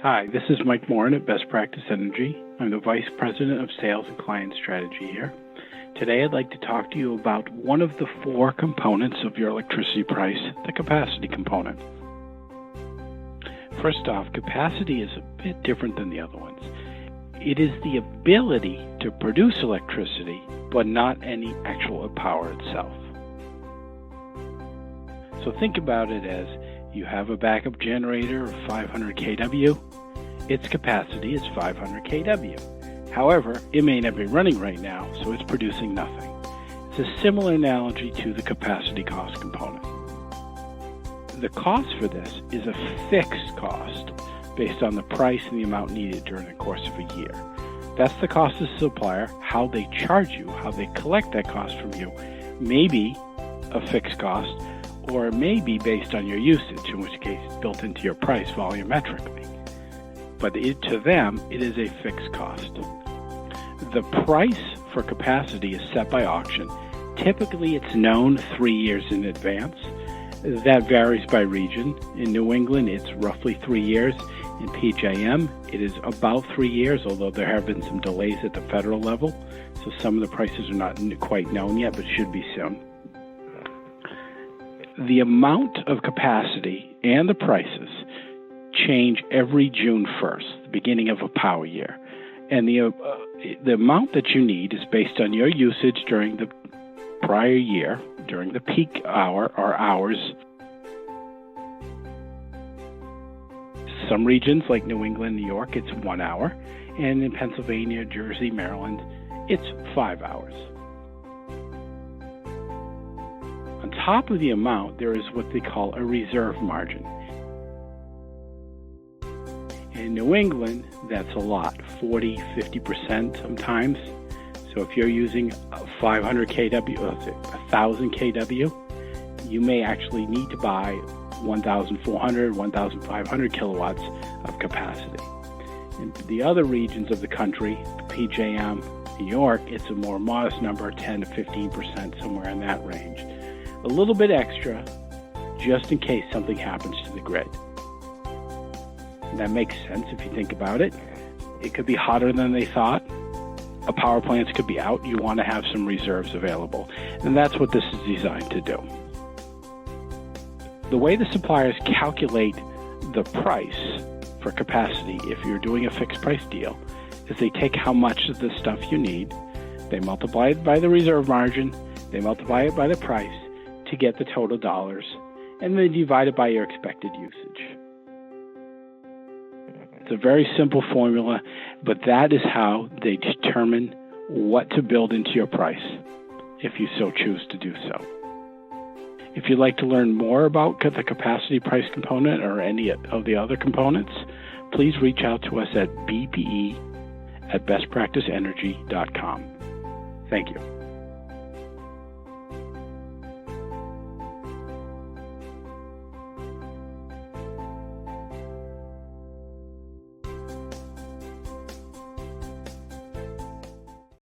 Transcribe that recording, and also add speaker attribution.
Speaker 1: Hi, this is Mike Morin at Best Practice Energy. I'm the Vice President of Sales and Client Strategy here. Today I'd like to talk to you about one of the four components of your electricity price, the capacity component. First off, capacity is a bit different than the other ones. It is the ability to produce electricity, but not any actual power itself. So think about it as you have a backup generator of 500 kW. Its capacity is 500 kW. However, it may not be running right now, so it's producing nothing. It's a similar analogy to the capacity cost component. The cost for this is a fixed cost based on the price and the amount needed during the course of a year. That's the cost of the supplier. How they charge you, how they collect that cost from you, may be a fixed cost, or it may be based on your usage, in which case it's built into your price volumetrically. But to them, it is a fixed cost. The price for capacity is set by auction. Typically, it's known 3 years in advance. That varies by region. In New England, it's roughly 3 years. In PJM, it is about 3 years, although there have been some delays at the federal level. So some of the prices are not quite known yet, but should be soon. The amount of capacity and the prices change every June 1st, the beginning of a power year. And the amount that you need is based on your usage during the prior year, during the peak hour or hours. Some regions like New England, New York, it's 1 hour. And in Pennsylvania, Jersey, Maryland, it's 5 hours. On top of the amount, there is what they call a reserve margin. In New England, that's a lot, 40, 50% sometimes. So if you're using 500 kW, 1,000 kW, you may actually need to buy 1,400, 1,500 kilowatts of capacity. In the other regions of the country, PJM, New York, it's a more modest number, 10 to 15%, somewhere in that range. A little bit extra, just in case something happens to the grid. That makes sense if you think about it. It could be hotter than they thought. A power plant could be out. You want to have some reserves available. And that's what this is designed to do. The way the suppliers calculate the price for capacity, if you're doing a fixed price deal, is they take how much of the stuff you need, they multiply it by the reserve margin, they multiply it by the price to get the total dollars, and then divide it by your expected usage. It's a very simple formula, but that is how they determine what to build into your price, if you so choose to do so. If you'd like to learn more about the capacity price component or any of the other components, please reach out to us at bpe@bestpracticeenergy.com. Thank you.